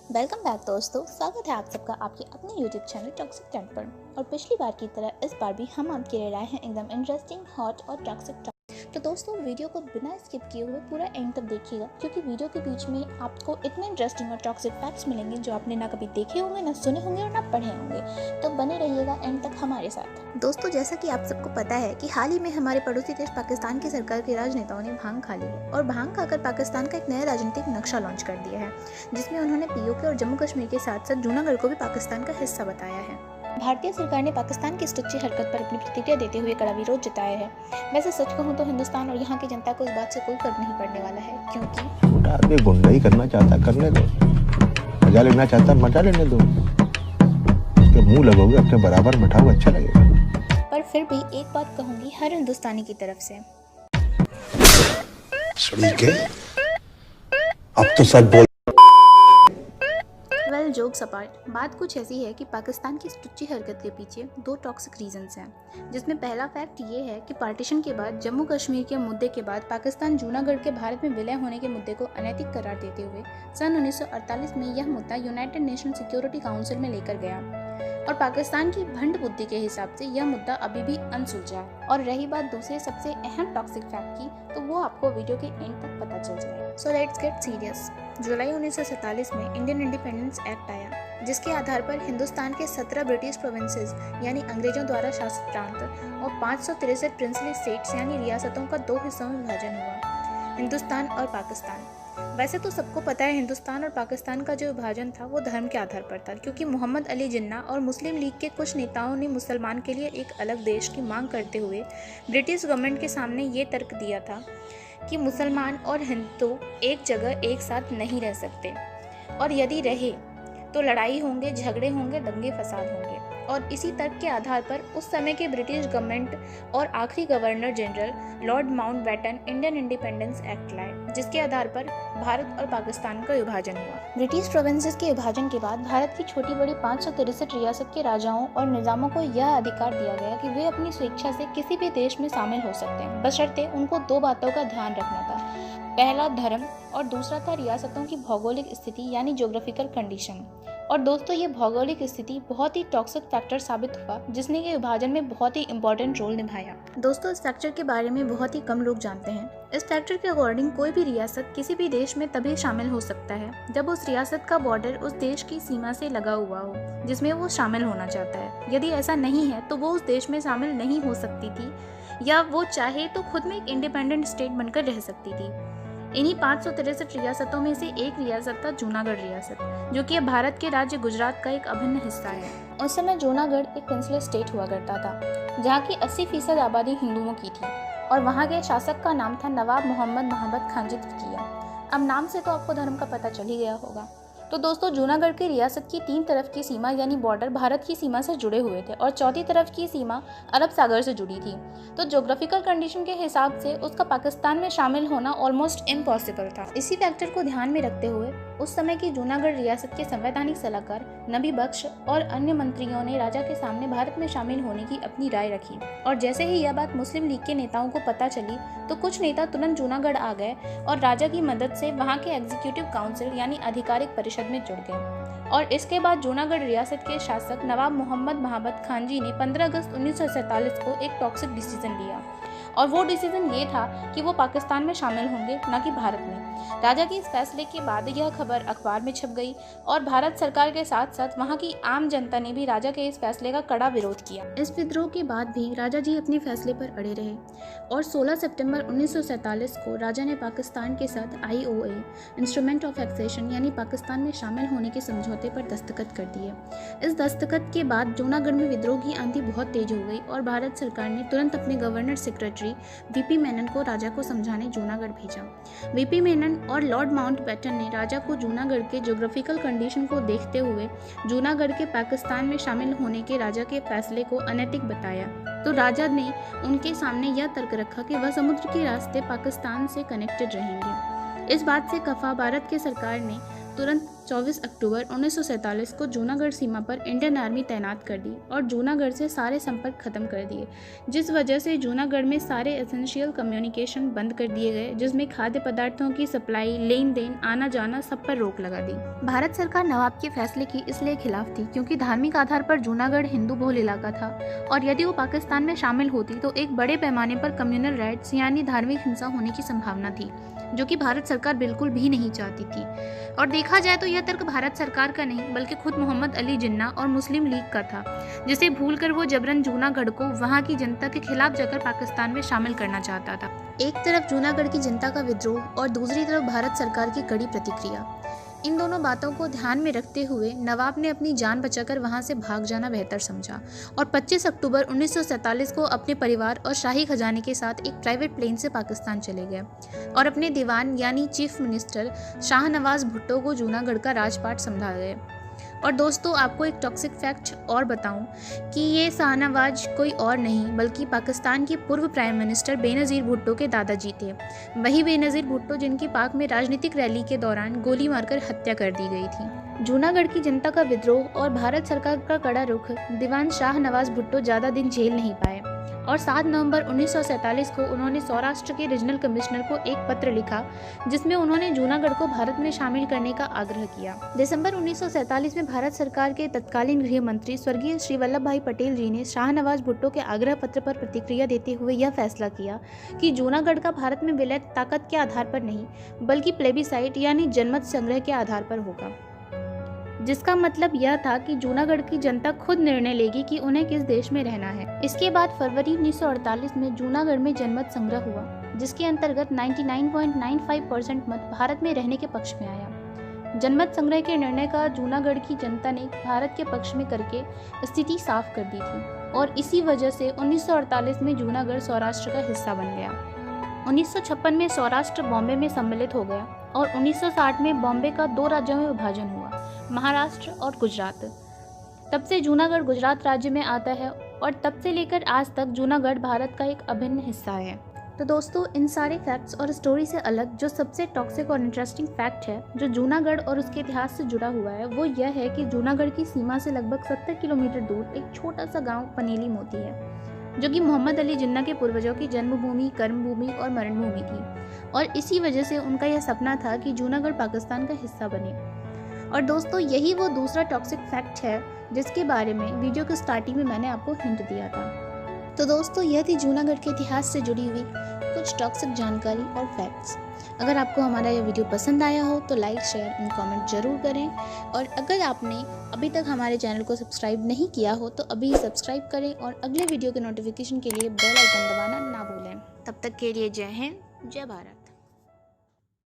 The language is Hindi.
वेलकम बैक दोस्तों, स्वागत है आप सबका आपके अपने यूट्यूब चैनल टॉक्सिक ट्रेंड पर। और पिछली बार की तरह इस बार भी हम आपके लिए लाए हैं एकदम इंटरेस्टिंग, हॉट और टॉक्सिक। तो दोस्तों वीडियो को बिना स्किप किए हुए पूरा एंड तक देखिएगा, क्योंकि वीडियो के बीच में आपको इतने इंटरेस्टिंग और टॉक्सिक फैक्ट्स मिलेंगे जो आपने ना कभी देखे होंगे, ना सुने होंगे और ना पढ़े होंगे। तो बने रहिएगा एंड तक हमारे साथ। दोस्तों जैसा कि आप सबको पता है कि हाल ही में हमारे पड़ोसी देश पाकिस्तान की सरकार के राजनेताओं ने भांग खा ली है और भांग खाकर पाकिस्तान का एक नया राजनीतिक नक्शा लॉन्च कर दिया है, जिसमें उन्होंने पीओके और जम्मू कश्मीर के साथ साथ जूनागढ़ को भी पाकिस्तान का हिस्सा बताया है। भारतीय सरकार ने पाकिस्तान की इस टुच्ची हरकत पर अपनी प्रतिक्रिया देते हुए कड़ा विरोध जताया है। वैसे सच कहूं तो हिंदुस्तान और यहाँ की जनता को इस बात से कोई फर्क नहीं पड़ने वाला है, क्योंकि छोटा आदमी गुंडाई करना चाहता करने दो, मजा लेना चाहता मजा लेने दो, उसके मुंह लगोगे अपने बराबर मठाओ, अच्छा लगेगा। पर फिर भी एक बात कहूंगी हर हिंदुस्तानी की तरफ से, अब तो सब बोल। वेल जोक्स अपार्ट, बात कुछ ऐसी है कि पाकिस्तान की इस टुच्ची हरकत के पीछे दो टॉक्सिक रीजंस हैं, जिसमें पहला फैक्ट ये है कि पार्टीशन के बाद जम्मू कश्मीर के मुद्दे के बाद पाकिस्तान जूनागढ़ के भारत में विलय होने के मुद्दे को अनैतिक करार देते हुए सन 1948 में यह मुद्दा यूनाइटेड नेशन सिक्योरिटी काउंसिल में लेकर गया और पाकिस्तान की भंड बुद्धि के हिसाब से यह मुद्दा अभी भी अनसुलझा है। और रही बात दूसरे सबसे अहम टॉक्सिक फैक्ट की, तो वो आपको वीडियो के एंड तक पता चल जाए। So let's get serious. जुलाई 1947 में इंडियन इंडिपेंडेंस एक्ट आया, जिसके आधार पर हिंदुस्तान के 17 ब्रिटिश प्रोविंसेस यानी अंग्रेजों द्वारा शासित प्रांत और 563 प्रिंसली स्टेट्स यानी रियासतों का दो हिस्सों में विभाजन हुआ, हिंदुस्तान और पाकिस्तान। वैसे तो सबको पता है हिंदुस्तान और पाकिस्तान का जो विभाजन था वो धर्म के आधार पर था, क्योंकि मोहम्मद अली जिन्ना और मुस्लिम लीग के कुछ नेताओं ने मुसलमान के लिए एक अलग देश की मांग करते हुए ब्रिटिश गवर्नमेंट के सामने ये तर्क दिया था कि मुसलमान और हिंदू एक जगह एक साथ नहीं रह सकते, और यदि रहे तो लड़ाई होंगे, झगड़े होंगे, दंगे फसाद होंगे। और इसी तर्क के आधार पर उस समय के ब्रिटिश गवर्नमेंट और आखिरी governor general Lord Mountbatten Indian independence act लाए, जिसके आधार पर भारत और पाकिस्तान का विभाजन हुआ। ब्रिटिश प्रोविंसेस के विभाजन के बाद भारत की छोटी बड़ी 563 रियासत के राजाओं और निजामों को यह अधिकार दिया गया कि वे अपनी स्वेच्छा से किसी भी देश में शामिल हो सकते हैं, बशर्ते उनको दो बातों का ध्यान रखना था। पहला धर्म और दूसरा था रियासतों की भौगोलिक स्थिति यानी ज्योग्राफिकल कंडीशन। और दोस्तों ये भौगोलिक स्थिति बहुत ही टॉक्सिक फैक्टर साबित हुआ, जिसने के विभाजन में बहुत ही इंपॉर्टेंट रोल निभाया। दोस्तों इस फैक्टर के बारे में बहुत ही कम लोग जानते हैं। इस फैक्टर के अकॉर्डिंग कोई भी रियासत किसी भी देश में तभी शामिल हो सकता है जब उस रियासत का बॉर्डर उस देश की सीमा से लगा हुआ हो जिसमें वो शामिल होना चाहता है। यदि ऐसा नहीं है तो वो उस देश में शामिल नहीं हो सकती थी, या वो चाहे तो खुद में एक इंडिपेंडेंट स्टेट बनकर रह सकती थी। इन्हीं 563 रियासतों में से एक रियासत था जूनागढ़ रियासत, जो कि भारत के राज्य गुजरात का एक अभिन्न हिस्सा है। उस समय जूनागढ़ एक प्रिंसली स्टेट हुआ करता था, जहाँ की 80% आबादी हिंदुओं की थी और वहाँ के शासक का नाम था नवाब मोहम्मद महाबत खानजी द्वितीय। अब नाम से तो आपको धर्म का पता चल ही गया होगा। तो दोस्तों जूनागढ़ की रियासत की 3 तरफ की सीमा यानी बॉर्डर भारत की सीमा से जुड़े हुए थे और चौथी तरफ की सीमा अरब सागर से जुड़ी थी। तो ज्योग्राफिकल कंडीशन के हिसाब से उसका पाकिस्तान में शामिल होना ऑलमोस्ट इम्पॉसिबल था। इसी फैक्टर को ध्यान में रखते हुए उस समय की जूनागढ़ रियासत के संवैधानिक सलाहकार नबी बख्श और अन्य मंत्रियों ने राजा के सामने भारत में शामिल होने की अपनी राय रखी। और जैसे ही यह बात मुस्लिम लीग के नेताओं को पता चली तो कुछ नेता तुरंत जूनागढ़ आ गए और राजा की मदद से वहाँ के एग्जीक्यूटिव काउंसिल यानी आधिकारिक परिषद में जुड़ गए। और इसके बाद जूनागढ़ रियासत के शासक नवाब मोहम्मद महाबत खानजी ने 15 अगस्त 1947 को एक टॉक्सिक डिसीजन लिया, और वो डिसीजन ये था कि वो पाकिस्तान में शामिल होंगे, न कि भारत में। राजा के इस फैसले के बाद यह खबर अखबार में छप गई और भारत सरकार के साथ साथ वहाँ की आम जनता ने भी राजा के इस फैसले का कड़ा विरोध किया। इस विद्रोह के बाद भी राजा जी अपने फैसले पर अड़े रहे और 16 सितंबर 1947 को राजा ने पाकिस्तान के साथ IOA इंस्ट्रूमेंट ऑफ एक्सेशन यानी पाकिस्तान में शामिल होने के समझौते पर दस्तखत कर दिए। इस दस्तखत के बाद जूनागढ़ में विद्रोह की आंधी बहुत तेज हो गई और भारत सरकार ने तुरंत अपने गवर्नर सेक्रेटरी VP मेनन को राजा को समझाने जूनागढ़ भेजा। VP मेनन और लॉर्ड माउंटबेटन ने राजा को जूनागढ़ के ज्योग्राफिकल कंडीशन को देखते हुए जूनागढ़ के पाकिस्तान में शामिल होने के राजा के फैसले को अनैतिक बताया। तो राजा ने उनके सामने यह तर्क रखा कि वह समुद्र के रास्ते पाकिस्तान से कनेक्टेड रहेंगे। इस बात से खफा भारत की सरकार ने तुरंत 24 अक्टूबर 1947 को जूनागढ़ सीमा पर इंडियन आर्मी तैनात कर दी और जूनागढ़ से सारे संपर्क खत्म कर दिए, जिस वजह से जूनागढ़ में सारे एसेंशियल कम्युनिकेशन बंद कर दिए गए, जिसमें खाद्य पदार्थों की सप्लाई, लेन देन, आना जाना सब पर रोक लगा दी। भारत सरकार नवाब के फैसले की इसलिए खिलाफ थी क्योंकि धार्मिक आधार पर जूनागढ़ हिंदू बहुल इलाका था और यदि वो पाकिस्तान में शामिल होती तो एक बड़े पैमाने पर कम्युनल राइट्स यानी धार्मिक हिंसा होने की संभावना थी, जो कि भारत सरकार बिल्कुल भी नहीं चाहती थी। और देखा जाए तो यह तर्क भारत सरकार का नहीं बल्कि खुद मोहम्मद अली जिन्ना और मुस्लिम लीग का था, जिसे भूलकर वो जबरन जूनागढ़ को वहां की जनता के खिलाफ जाकर पाकिस्तान में शामिल करना चाहता था। एक तरफ जूनागढ़ की जनता का विद्रोह और दूसरी तरफ भारत सरकार की कड़ी प्रतिक्रिया। इन दोनों बातों को ध्यान में रखते हुए नवाब ने अपनी जान बचाकर वहां से भाग जाना बेहतर समझा और 25 अक्टूबर 1947 को अपने परिवार और शाही खजाने के साथ एक प्राइवेट प्लेन से पाकिस्तान चले गए और अपने दीवान यानी चीफ मिनिस्टर शाहनवाज भुट्टो को जूनागढ़ का राजपाट संभाल गए। और दोस्तों, आपको एक टॉक्सिक फैक्ट और बताऊं कि ये शाहनवाज कोई और नहीं बल्कि पाकिस्तान के पूर्व प्राइम मिनिस्टर बेनज़ीर भुट्टो के दादाजी थे। वही बेनज़ीर भुट्टो जिनकी पाक में राजनीतिक रैली के दौरान गोली मारकर हत्या कर दी गई थी। जूनागढ़ की जनता का विद्रोह और भारत सरकार का कड़ा रुख दीवान शाहनवाज भुट्टो ज़्यादा दिन झेल नहीं पाए और 7 नवंबर 1947 को उन्होंने सौराष्ट्र के रीजनल कमिश्नर को एक पत्र लिखा जिसमें उन्होंने जूनागढ़ को भारत में शामिल करने का आग्रह किया। दिसंबर 1947 में भारत सरकार के तत्कालीन गृह मंत्री स्वर्गीय श्री वल्लभ भाई पटेल जी ने शाहनवाज भुट्टो के आग्रह पत्र पर प्रतिक्रिया देते हुए यह फैसला किया कि जूनागढ़ का भारत में विलय ताकत के आधार पर नहीं बल्कि प्लेबिसाइट यानी जनमत संग्रह के आधार पर होगा, जिसका मतलब यह था कि जूनागढ़ की जनता खुद निर्णय लेगी कि उन्हें किस देश में रहना है। इसके बाद फरवरी 1948 में जूनागढ़ में जनमत संग्रह हुआ, जिसके अंतर्गत 99.95% मत भारत में रहने के पक्ष में आया। जनमत संग्रह के निर्णय का जूनागढ़ की जनता ने भारत के पक्ष में करके स्थिति साफ कर दी थी और इसी वजह से 1948 में जूनागढ़ सौराष्ट्र का हिस्सा बन गया। 1956 में सौराष्ट्र बॉम्बे में सम्मिलित हो गया और 1960 में बॉम्बे का 2 राज्यों में विभाजन हुआ, महाराष्ट्र और गुजरात। तब से जूनागढ़ गुजरात राज्य में आता है और तब से लेकर आज तक जूनागढ़ भारत का एक अभिन्न हिस्सा है। तो दोस्तों, इन सारे फैक्ट्स और स्टोरी से अलग जो सबसे टॉक्सिक और इंटरेस्टिंग फैक्ट है जो जूनागढ़ और उसके इतिहास से जुड़ा हुआ है वो यह है कि जूनागढ़ की सीमा से लगभग 70 किलोमीटर दूर एक छोटा सा गाँव पनेली मोती है, जो कि मोहम्मद अली जिन्ना के पूर्वजों की जन्मभूमि, कर्मभूमि और मरणभूमि थी और इसी वजह से उनका यह सपना था कि जूनागढ़ पाकिस्तान का हिस्सा बने। और दोस्तों, यही वो दूसरा टॉक्सिक फैक्ट है जिसके बारे में वीडियो के स्टार्टिंग में मैंने आपको हिंट दिया था। तो दोस्तों, यह थी जूनागढ़ के इतिहास से जुड़ी हुई कुछ टॉक्सिक जानकारी और फैक्ट्स। अगर आपको हमारा यह वीडियो पसंद आया हो तो लाइक, शेयर एंड कमेंट जरूर करें और अगर आपने अभी तक हमारे चैनल को सब्सक्राइब नहीं किया हो तो अभी सब्सक्राइब करें और अगले वीडियो के नोटिफिकेशन के लिए बेल आइकन दबाना ना भूलें। तब तक के लिए जय हिंद, जय भारत।